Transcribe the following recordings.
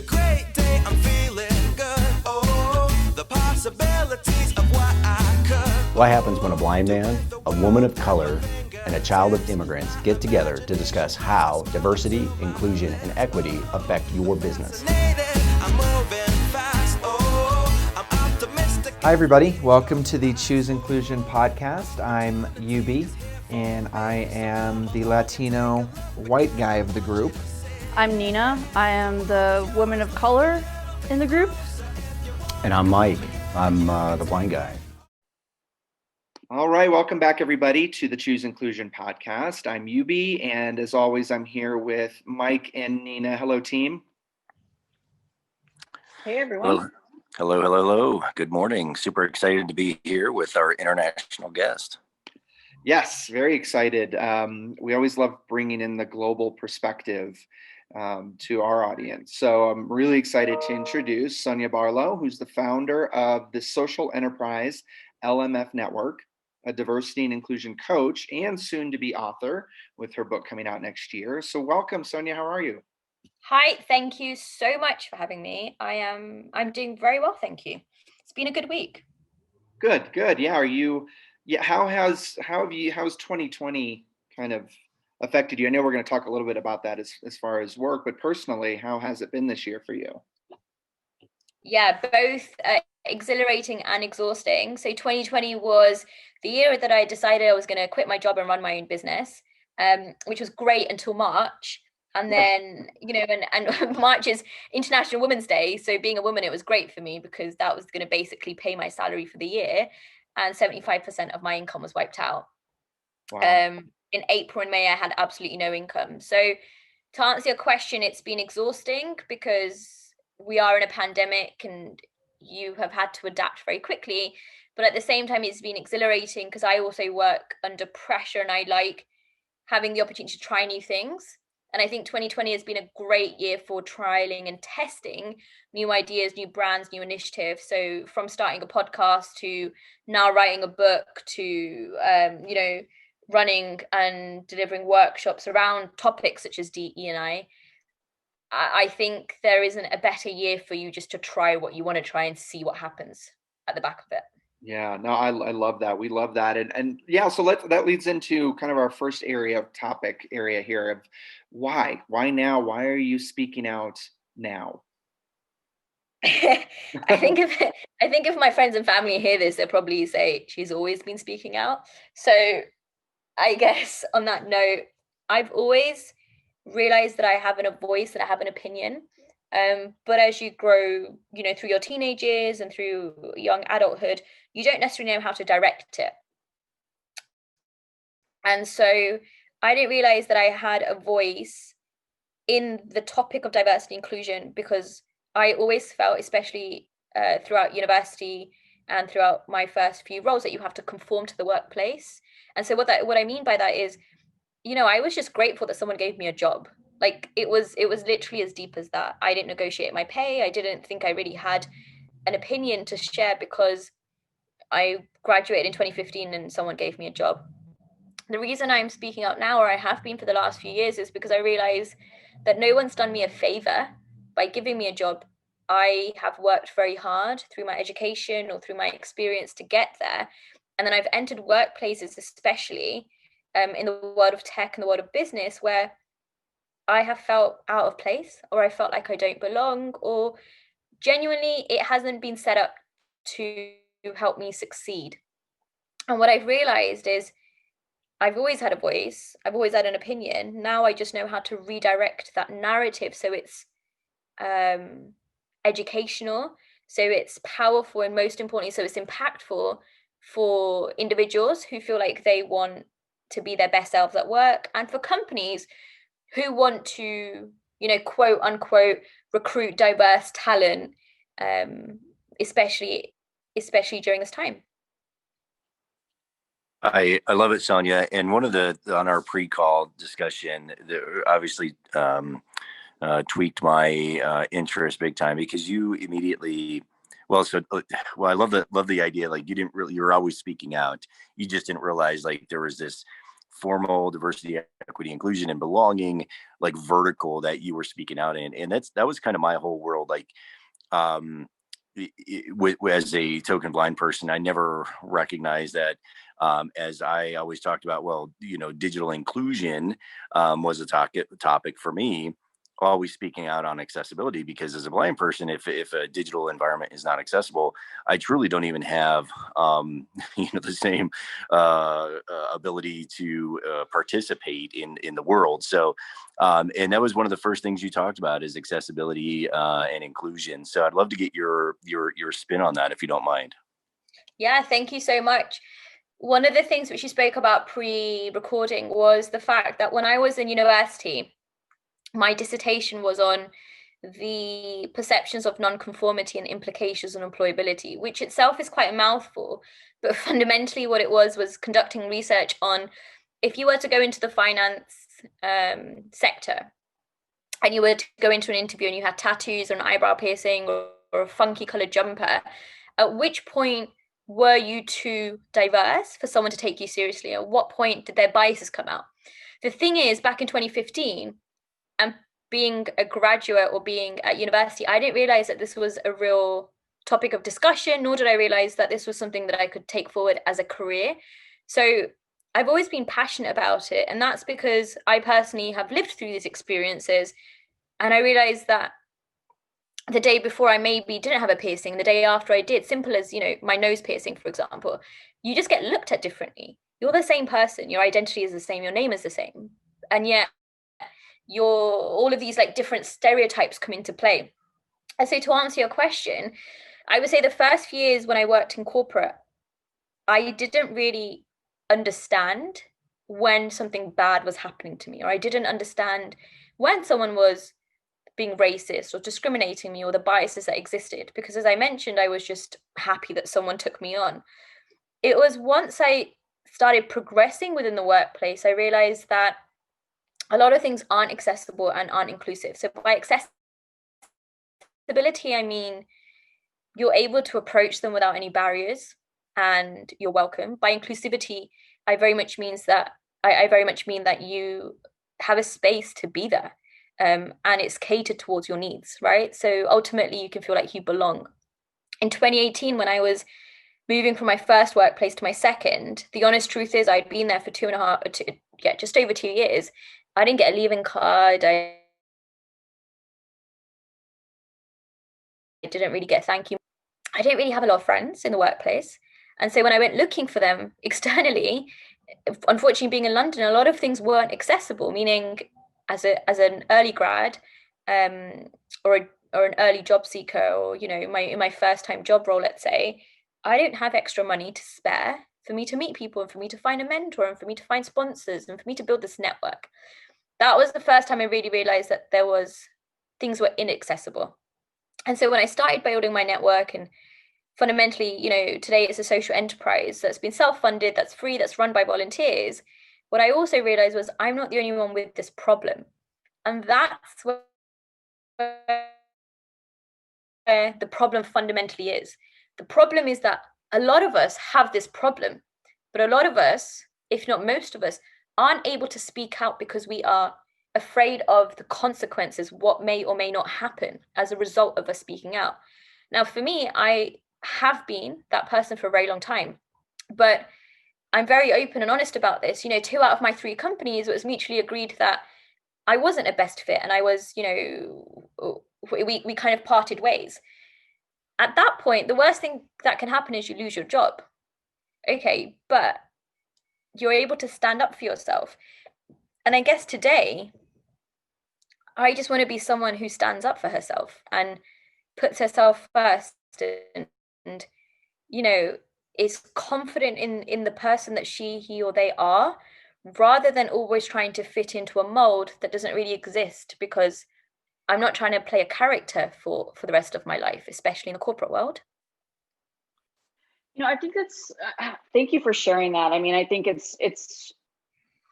a great day, I'm feeling good. Oh, the possibilities of what I could. What happens when a blind man, a woman of color, and a child of immigrants get together to discuss how diversity, inclusion, and equity affect your business? Hi everybody, welcome to the Choose Inclusion podcast. I'm UB and I am the Latino white guy of the group. I'm Nina. I am the woman of color in the group. And I'm Mike. I'm the blind guy. All right, welcome back everybody to the Choose Inclusion podcast. I'm UB and as always I'm here with Mike and Nina. Hello team. Hey everyone. Hello. Good morning. Super excited to be here with our international guest. Yes, very excited. We always love bringing in the global perspective to our audience. So I'm really excited to introduce Sonya Barlow, who's the founder of the social enterprise LMF Network, a diversity and inclusion coach, and soon to be author with her book coming out next year. So welcome, Sonya. How are you? Hi, thank you so much for having me. I'm doing very well, thank you. It's been a good week. Good. Yeah. How's 2020 kind of affected you? I know we're going to talk a little bit about that as far as work, but personally, how has it been this year for you? Yeah, both exhilarating and exhausting. So 2020 was the year that I decided I was going to quit my job and run my own business, which was great until March. And then, and March is International Women's Day. So being a woman, it was great for me because that was going to basically pay my salary for the year. And 75% of my income was wiped out. Wow. In April and May, I had absolutely no income. So to answer your question, it's been exhausting because we are in a pandemic and you have had to adapt very quickly. But at the same time, it's been exhilarating because I also work under pressure and I like having the opportunity to try new things. And I think 2020 has been a great year for trialing and testing new ideas, new brands, new initiatives. So from starting a podcast to now writing a book to, running and delivering workshops around topics such as DE&I. I think there isn't a better year for you just to try what you want to try and see what happens at the back of it. Yeah, no, I love that. We love that. And yeah, so that leads into kind of our first topic area here of why now? Why are you speaking out now? I think if my friends and family hear this, they'll probably say she's always been speaking out. So I guess on that note, I've always realized that I have a voice, that I have an opinion. But as you grow, through your teenage years and through young adulthood, you don't necessarily know how to direct it. And so I didn't realize that I had a voice in the topic of diversity and inclusion because I always felt, especially throughout university and throughout my first few roles, that you have to conform to the workplace. And so what I mean by that is, I was just grateful that someone gave me a job. Like it was literally as deep as that. I didn't negotiate my pay. I didn't think I really had an opinion to share because I graduated in 2015 and someone gave me a job. The reason I'm speaking out now, or I have been for the last few years, is because I realize that no one's done me a favor by giving me a job. I have worked very hard through my education or through my experience to get there. And then I've entered workplaces, especially in the world of tech and the world of business, where I have felt out of place, or I felt like I don't belong, or genuinely it hasn't been set up to help me succeed. And what I've realized is I've always had a voice, I've always had an opinion. Now I just know how to redirect that narrative so it's educational, so it's powerful, and most importantly, so it's impactful for individuals who feel like they want to be their best selves at work, and for companies who want to, quote unquote, recruit diverse talent, especially during this time. I love it, Sonya. And one of on our pre-call discussion, obviously tweaked my interest big time because you immediately, I love the idea. Like you were always speaking out. You just didn't realize like there was this formal diversity, equity, inclusion, and belonging, like vertical that you were speaking out in. And that was kind of my whole world. Like, um, as a token blind person, I never recognized that. As I always talked about, well, digital inclusion was a topic for me, always speaking out on accessibility, because as a blind person, if a digital environment is not accessible, I truly don't even have the same ability to participate in the world. So and that was one of the first things you talked about, is accessibility and inclusion. So I'd love to get your spin on that, if you don't mind. Yeah, thank you so much. One of the things which you spoke about pre-recording was the fact that when I was in university, my dissertation was on the perceptions of nonconformity and implications on employability, which itself is quite a mouthful. But fundamentally what it was conducting research on, if you were to go into the finance sector and you were to go into an interview and you had tattoos or an eyebrow piercing or a funky colored jumper, at which point were you too diverse for someone to take you seriously? At what point did their biases come out? The thing is, back in 2015, and being a graduate or being at university, I didn't realize that this was a real topic of discussion, nor did I realize that this was something that I could take forward as a career. So I've always been passionate about it. And that's because I personally have lived through these experiences. And I realized that the day before I maybe didn't have a piercing, the day after I did, simple as, my nose piercing, for example, you just get looked at differently. You're the same person. Your identity is the same. Your name is the same. And yet all of these like different stereotypes come into play. And so to answer your question, I would say the first few years when I worked in corporate, I didn't really understand when something bad was happening to me, or I didn't understand when someone was being racist or discriminating me, or the biases that existed, because as I mentioned, I was just happy that someone took me on. It was once I started progressing within the workplace, I realized that a lot of things aren't accessible and aren't inclusive. So by accessibility, I mean you're able to approach them without any barriers and you're welcome. By inclusivity, I very much mean that you have a space to be there, and it's catered towards your needs, right? So ultimately, you can feel like you belong. In 2018, when I was moving from my first workplace to my second, the honest truth is I'd been there for just over 2 years. I didn't get a leaving card. I didn't really get a thank you. I didn't really have a lot of friends in the workplace. And so when I went looking for them externally, unfortunately being in London, a lot of things weren't accessible, meaning as an early grad, or an early job seeker, or in my first time job role, let's say, I didn't have extra money to spare for me to meet people and for me to find a mentor and for me to find sponsors and for me to build this network. That was the first time I really realized that things were inaccessible. And so when I started building my network, and fundamentally, today it's a social enterprise that's been self-funded, that's free, that's run by volunteers, what I also realized was I'm not the only one with this problem. And that's where the problem fundamentally is. The problem is that a lot of us have this problem, but a lot of us, if not most of us, aren't able to speak out because we are afraid of the consequences, what may or may not happen as a result of us speaking out. Now, for me, I have been that person for a very long time, but I'm very open and honest about this. 2 out of my 3 companies, it was mutually agreed that I wasn't a best fit, and I was, we kind of parted ways. At that point, the worst thing that can happen is you lose your job. Okay, but you're able to stand up for yourself. And I guess today, I just want to be someone who stands up for herself and puts herself first, and is confident in the person that he or they are, rather than always trying to fit into a mold that doesn't really exist, because I'm not trying to play a character for the rest of my life, especially in the corporate world. I think that's thank you for sharing that. I mean, I think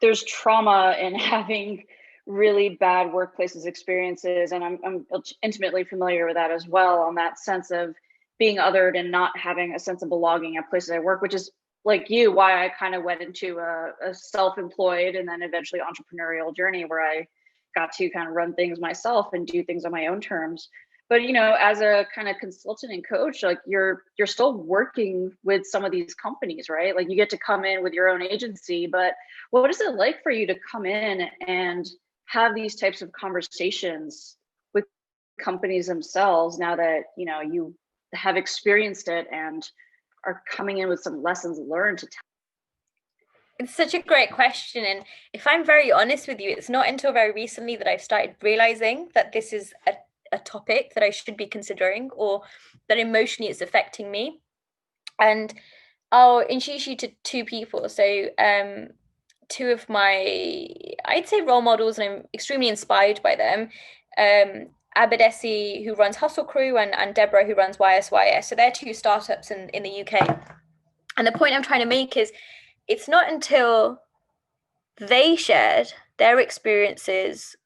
there's trauma in having really bad workplaces experiences, and I'm intimately familiar with that as well, on that sense of being othered and not having a sense of belonging at places I work, which is like you, why I kind of went into a self-employed and then eventually entrepreneurial journey where I got to kind of run things myself and do things on my own terms. But as a kind of consultant and coach, like you're still working with some of these companies, right? Like you get to come in with your own agency, but what is it like for you to come in and have these types of conversations with companies themselves now that you have experienced it and are coming in with some lessons learned to tell? It's such a great question. And if I'm very honest with you, it's not until very recently that I've started realizing that this is a topic that I should be considering, or that emotionally it's affecting me. And I'll introduce you to two people. So two of my, I'd say, role models, and I'm extremely inspired by them. Abadesi, who runs Hustle Crew, and Deborah, who runs YSYS. So they're two startups in the UK. And the point I'm trying to make is, it's not until they shared their experiences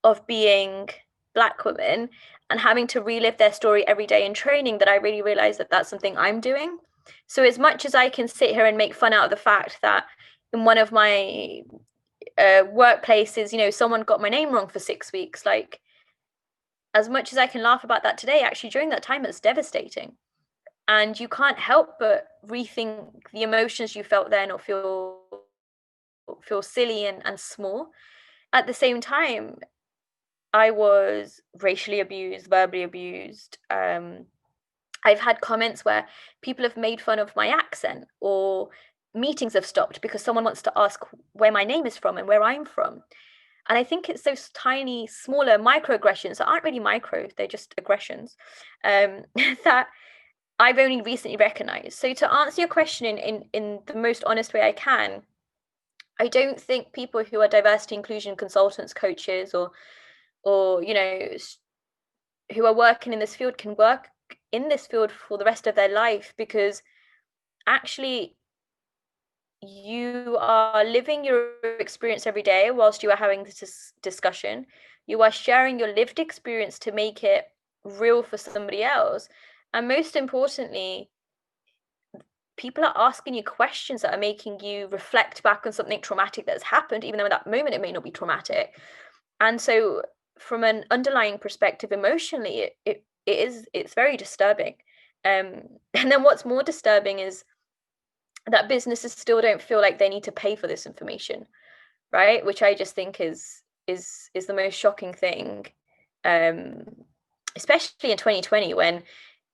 of being Black women and having to relive their story every day in training that I really realized that that's something I'm doing. So as much as I can sit here and make fun out of the fact that in one of my workplaces, someone got my name wrong for 6 weeks, like, as much as I can laugh about that today, actually during that time it's devastating. And you can't help but rethink the emotions you felt then, or feel silly and small. At the same time, I was racially abused, verbally abused. I've had comments where people have made fun of my accent, or meetings have stopped because someone wants to ask where my name is from and where I'm from. And I think it's those tiny, smaller microaggressions that aren't really micro, they're just aggressions, that I've only recently recognized. So to answer your question in the most honest way I can, I don't think people who are diversity inclusion consultants, coaches, or who are working in this field can work in this field for the rest of their life, because actually you are living your experience every day whilst you are having this discussion. You are sharing your lived experience to make it real for somebody else. And most importantly, people are asking you questions that are making you reflect back on something traumatic that has happened, even though at that moment it may not be traumatic. And so from an underlying perspective, emotionally, it's very disturbing. And then what's more disturbing is that businesses still don't feel like they need to pay for this information, right? Which I just think is the most shocking thing, especially in 2020, when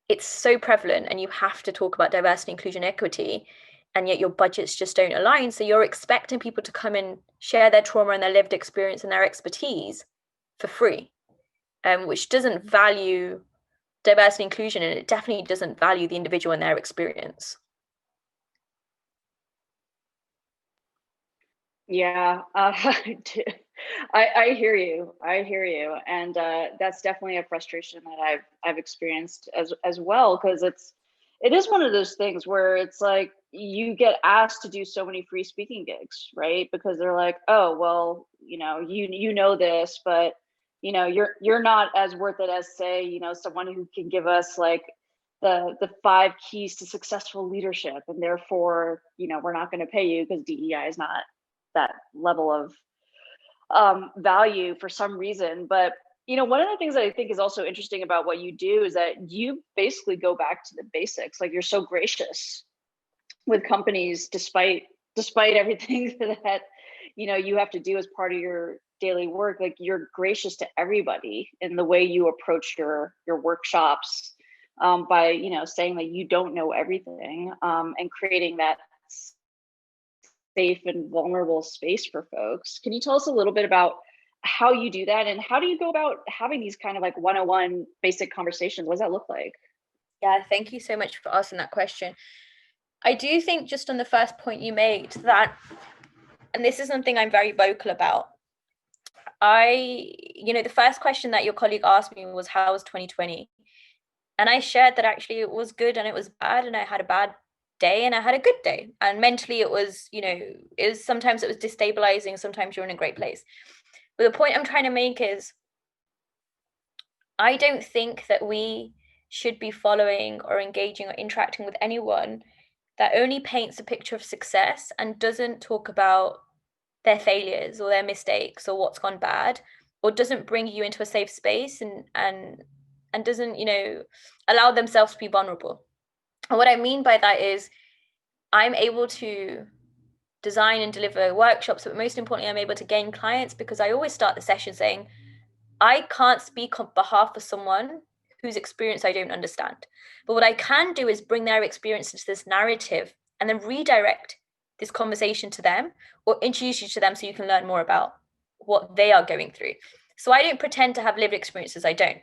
it's so prevalent and you have to talk about diversity, inclusion, equity, and yet your budgets just don't align. So you're expecting people to come and share their trauma and their lived experience and their expertise for free, which doesn't value diversity, inclusion, and it definitely doesn't value the individual and their experience. Yeah, I hear you. I hear you, and that's definitely a frustration that I've experienced as well, because it is one of those things where it's like you get asked to do so many free speaking gigs, right? Because they're like, oh well, you know this, but you're not as worth it as, say, someone who can give us like the 5 keys to successful leadership, and therefore we're not going to pay you because DEI is not that level of value for some reason. But one of the things that I think is also interesting about what you do is that you basically go back to the basics. Like, you're so gracious with companies despite everything that you have to do as part of your daily work. Like, you're gracious to everybody in the way you approach your workshops, by saying that you don't know everything, and creating that safe and vulnerable space for folks. Can you tell us a little bit about how you do that, and how do you go about having these kind of like 101 basic conversations? What does that look like? Yeah, thank you so much for asking that question. I do think, just on the first point you made, that, and this is something I'm very vocal about, the first question that your colleague asked me was, how was 2020? And I shared that actually it was good and it was bad, and I had a bad day and I had a good day. And mentally it was, sometimes it was destabilizing, sometimes you're in a great place. But the point I'm trying to make is, I don't think that we should be following or engaging or interacting with anyone that only paints a picture of success and doesn't talk about their failures or their mistakes or what's gone bad, or doesn't bring you into a safe space and doesn't, allow themselves to be vulnerable. And what I mean by that is I'm able to design and deliver workshops, but most importantly, I'm able to gain clients because I always start the session saying, I can't speak on behalf of someone whose experience I don't understand. But what I can do is bring their experience into this narrative and then redirect this conversation to them or introduce you to them so you can learn more about what they are going through. So I don't pretend to have lived experiences I don't.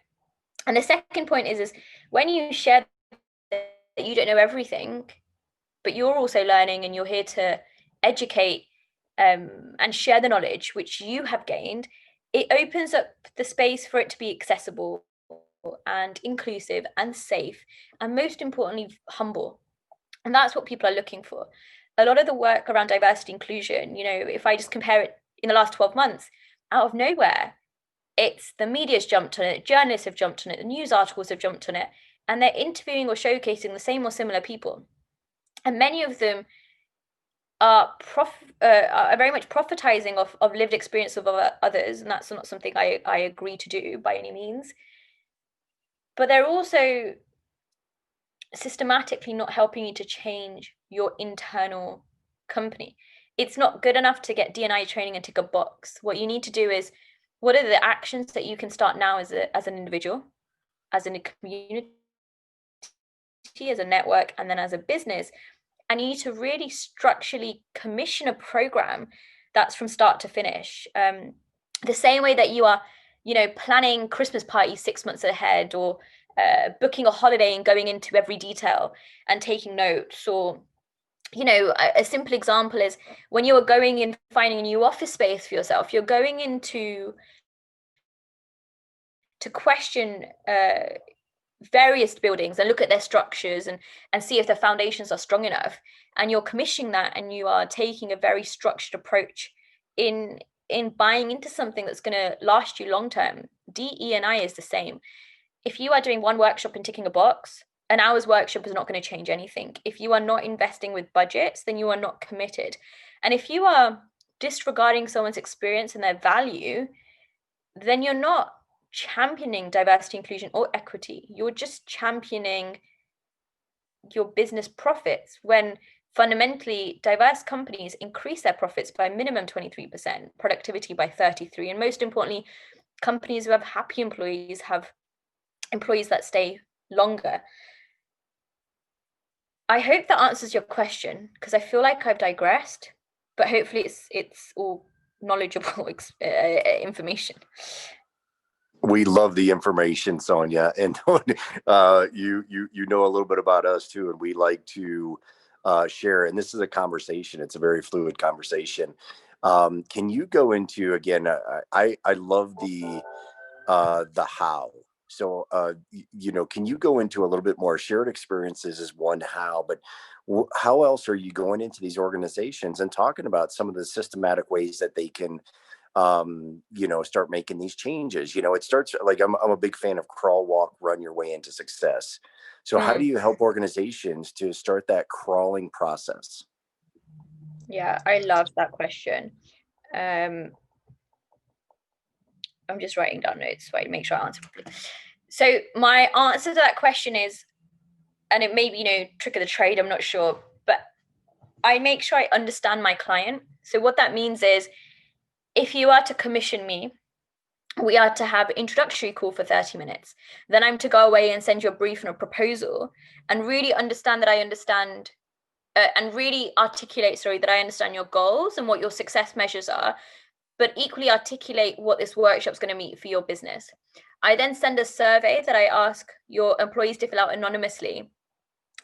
And the second point is when you share that you don't know everything, but you're also learning and you're here to educate and share the knowledge which you have gained, it opens up the space for it to be accessible and inclusive and safe, and most importantly, humble. And that's what people are looking for. A lot of the work around diversity inclusion, if I just compare it in the last 12 months, out of nowhere, it's the media's jumped on it, journalists have jumped on it, the news articles have jumped on it, and they're interviewing or showcasing the same or similar people. And many of them are very much prophetizing of lived experience of others, and that's not something I agree to do by any means. But they're also systematically not helping you to change your internal company. It's not good enough to get D&I training and tick a box. What you need to do is, what are the actions that you can start now as an individual, as in a community, as a network, and then as a business? And you need to really structurally commission a program that's from start to finish. The same way that you are, planning Christmas parties 6 months ahead, or booking a holiday and going into every detail and taking notes. Or, a simple example is when you are going and finding a new office space for yourself, you're going into to question various buildings and look at their structures and see if their foundations are strong enough, and you're commissioning that, and you are taking a very structured approach in buying into something that's going to last you long term. DE&I is the same. If you are doing one workshop and ticking a box, an hour's workshop is not going to change anything. If you are not investing with budgets, then you are not committed. And if you are disregarding someone's experience and their value, then you're not championing diversity, inclusion, or equity. You're just championing your business profits, when fundamentally diverse companies increase their profits by minimum 23%, productivity by 33%, and most importantly, companies who have happy employees have employees that stay longer. I hope that answers your question, because I feel like I've digressed, but hopefully it's all knowledgeable information. We love the information, Sonya, and you know a little bit about us too, and we like to share. And this is a conversation; it's a very fluid conversation. Can you go into again? I love the how. So can you go into a little bit more? Shared experiences is one how, but how else are you going into these organizations and talking about some of the systematic ways that they can start making these changes? It starts like I'm a big fan of crawl, walk, run your way into success. So how do you help organizations to start that crawling process? Yeah, I love that question. I'm just writing down notes so I make sure I answer properly. So my answer to that question is, and it may be, trick of the trade, I'm not sure, but I make sure I understand my client. So what that means is, if you are to commission me, we are to have an introductory call for 30 minutes. Then I'm to go away and send you a brief and a proposal and really understand that I understand and really articulate, that I understand your goals and what your success measures are, but equally articulate what this workshop is going to meet for your business. I then send a survey that I ask your employees to fill out anonymously.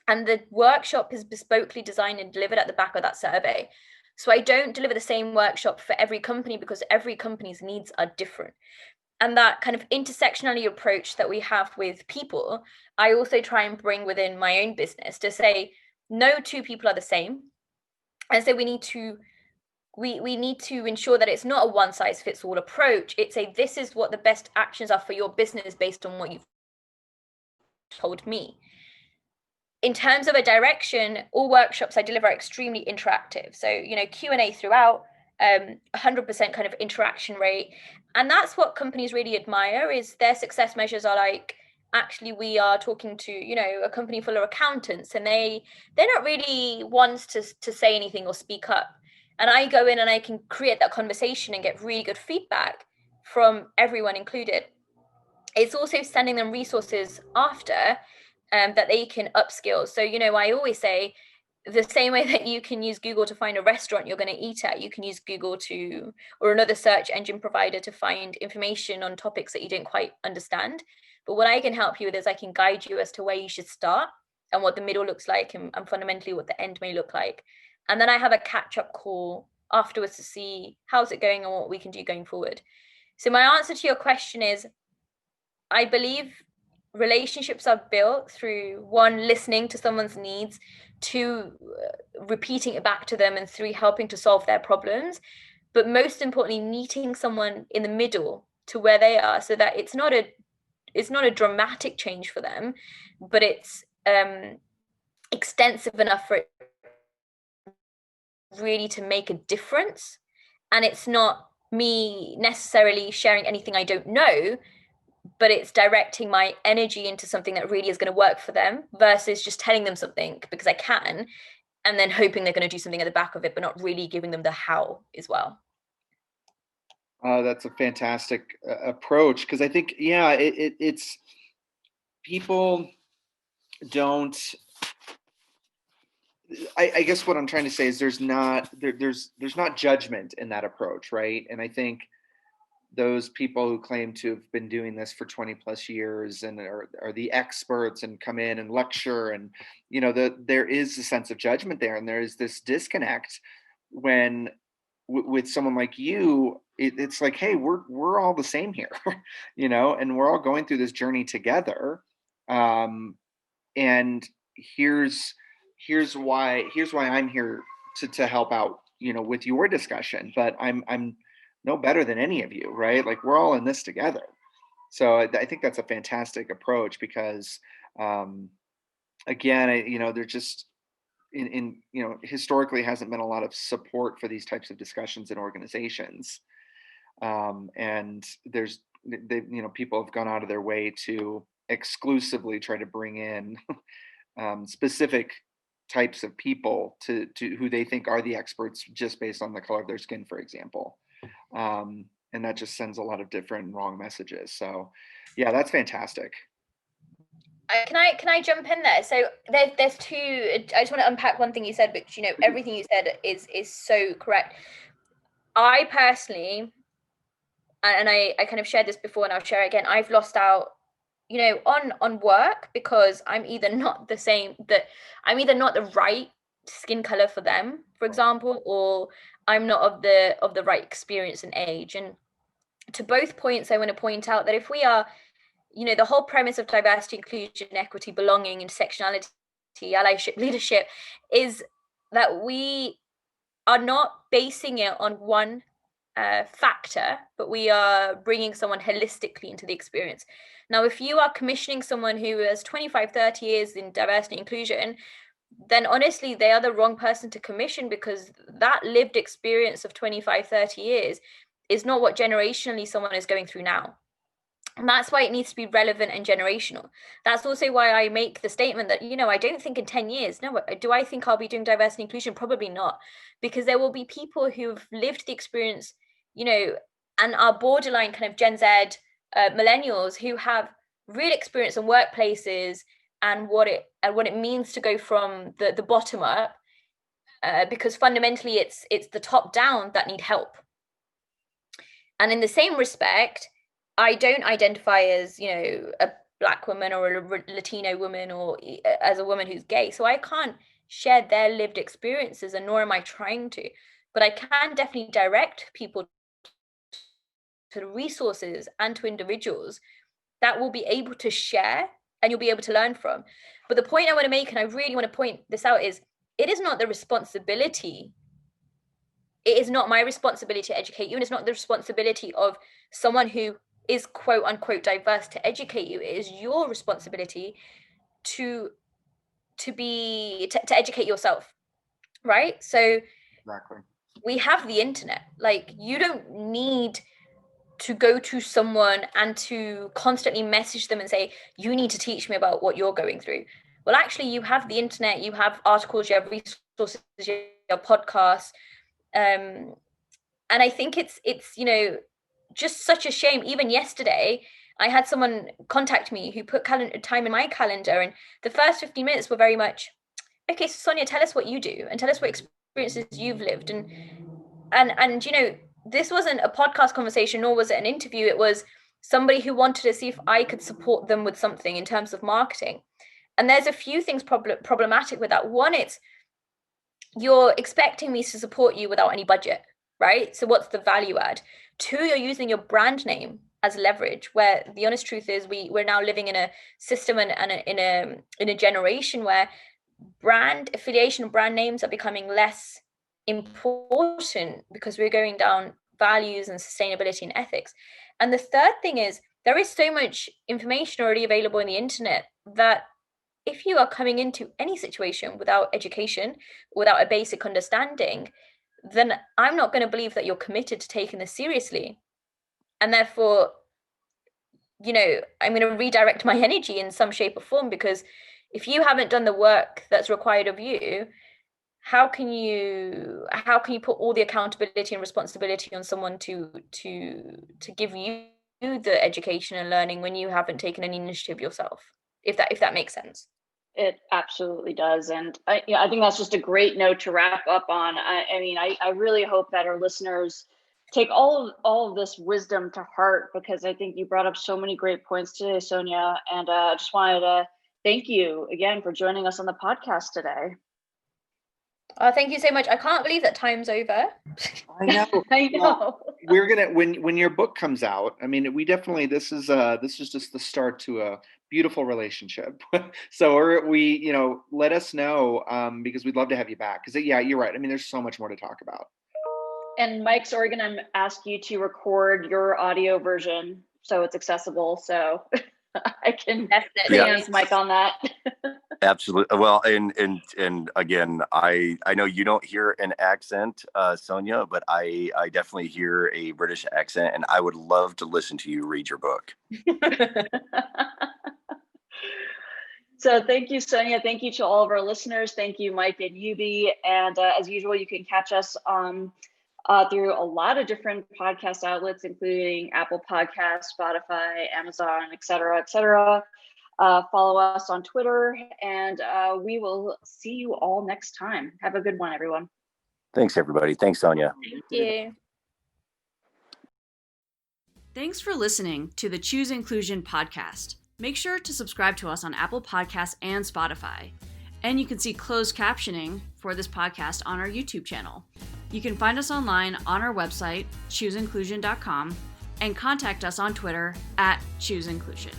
And the workshop is bespokely designed and delivered at the back of that survey. So I don't deliver the same workshop for every company, because every company's needs are different. And that kind of intersectionality approach that we have with people, I also try and bring within my own business to say, no two people are the same. And so we need to ensure that it's not a one size fits all approach. It's this is what the best actions are for your business based on what you've told me. in terms of a direction, all workshops I deliver are extremely interactive. So, Q&A throughout, 100% kind of interaction rate. And that's what companies really admire, is their success measures are like, actually, we are talking to, a company full of accountants, and they're not really ones to say anything or speak up. And I go in and I can create that conversation and get really good feedback from everyone included. It's also sending them resources after that they can upskill. So, I always say, the same way that you can use Google to find a restaurant you're going to eat at, you can use Google or another search engine provider to find information on topics that you don't quite understand. But what I can help you with is I can guide you as to where you should start and what the middle looks like, and fundamentally what the end may look like. And then I have a catch-up call afterwards to see how's it going and what we can do going forward. So my answer to your question is, I believe relationships are built through, one, listening to someone's needs, two, repeating it back to them, and three, helping to solve their problems. But most importantly, meeting someone in the middle to where they are, so that it's not a dramatic change for them, but it's extensive enough for it really to make a difference. And it's not me necessarily sharing anything I don't know, but it's directing my energy into something that really is going to work for them, versus just telling them something because I can, and then hoping they're going to do something at the back of it, but not really giving them the how as well. That's a fantastic approach, because I think, it's people don't. I guess what I'm trying to say is there's not judgment in that approach, right? And I think those people who claim to have been doing this for 20 plus years and are the experts and come in and lecture, and there is a sense of judgment there, and there is this disconnect when with someone like you, it's like, hey, we're all the same here, and we're all going through this journey together, and here's why I'm here to help out, with your discussion, but I'm no better than any of you, right? Like, we're all in this together. So I think that's a fantastic approach, because again, there just in historically hasn't been a lot of support for these types of discussions in organizations, and people have gone out of their way to exclusively try to bring in specific types of people to who they think are the experts just based on the color of their skin, for example. And that just sends a lot of different wrong messages. So yeah, that's fantastic. Can I jump in there? So there's two. I just want to unpack one thing you said, because everything you said is so correct. I personally, and I kind of shared this before, and I'll share it again, I've lost out on work because I'm either not the right skin color for them, for example, or I'm not of the right experience and age. And to both points, I want to point out that if we are, the whole premise of diversity, inclusion, equity, belonging, intersectionality, allyship, leadership, is that we are not basing it on one factor, but we are bringing someone holistically into the experience. Now, if you are commissioning someone who has 25, 30 years in diversity inclusion, then honestly, they are the wrong person to commission, because that lived experience of 25, 30 years is not what generationally someone is going through now. And that's why it needs to be relevant and generational. That's also why I make the statement that, I don't think in 10 years, no, do I think I'll be doing diversity inclusion? Probably not, because there will be people who've lived the experience, and are borderline kind of Gen Z, millennials, who have real experience in workplaces and what it means to go from the bottom up, because fundamentally it's the top down that need help. And in the same respect, I don't identify as a Black woman or a Latino woman, or as a woman who's gay, so I can't share their lived experiences, and nor am I trying to, but I can definitely direct people to resources and to individuals that will be able to share and you'll be able to learn from. But the point I want to make, and I really want to point this out, is it is not my responsibility to educate you, and it's not the responsibility of someone who is quote unquote diverse to educate you. It is your responsibility to to educate yourself, right? So Exactly. we have the internet. Like, you don't need to go to someone and to constantly message them and say, you need to teach me about what you're going through. Well, actually, you have the internet, you have articles, you have resources, you have podcasts. And I think it's just such a shame. Even yesterday, I had someone contact me who put time in my calendar, and the first 15 minutes were very much, okay, so Sonya, tell us what you do and tell us what experiences you've lived. And this wasn't a podcast conversation, nor was it an interview. It was somebody who wanted to see if I could support them with something in terms of marketing. And there's a few things problematic with that. One, it's you're expecting me to support you without any budget, right? So what's the value add? Two, you're using your brand name as leverage, where the honest truth is we're now living in a system and in a generation where brand affiliation and brand names are becoming less important because we're going down values and sustainability and ethics. And the third thing is there is so much information already available in the internet that if you are coming into any situation without education, without a basic understanding, then I'm not going to believe that you're committed to taking this seriously. And therefore, I'm going to redirect my energy in some shape or form, because if you haven't done the work that's required of you, how can you put all the accountability and responsibility on someone to give you the education and learning when you haven't taken any initiative yourself? If that makes sense. It absolutely does. And I think that's just a great note to wrap up on. I really hope that our listeners take all of this wisdom to heart, because I think you brought up so many great points today, Sonya. And I just wanted to thank you again for joining us on the podcast today. Thank you so much. I can't believe that time's over. I know. I know. Well, we're gonna when your book comes out. I mean, we definitely this is just the start to a beautiful relationship. So let us know because we'd love to have you back. Because yeah, you're right. I mean, there's so much more to talk about. And Mike's going to ask you to record your audio version so it's accessible. So I can hands Mike on that. Absolutely. Well, and again, I know you don't hear an accent, Sonya, but I definitely hear a British accent, and I would love to listen to you read your book. So thank you, Sonya. Thank you to all of our listeners. Thank you, Mike and Yubi. And as usual, you can catch us on through a lot of different podcast outlets, including Apple Podcasts, Spotify, Amazon, et cetera. Follow us on Twitter, and we will see you all next time. Have a good one, everyone. Thanks, everybody. Thanks, Sonya. Thank you. Thanks for listening to the Choose Inclusion podcast. Make sure to subscribe to us on Apple Podcasts and Spotify. And you can see closed captioning for this podcast on our YouTube channel. You can find us online on our website, chooseinclusion.com, and contact us on Twitter @chooseinclusion.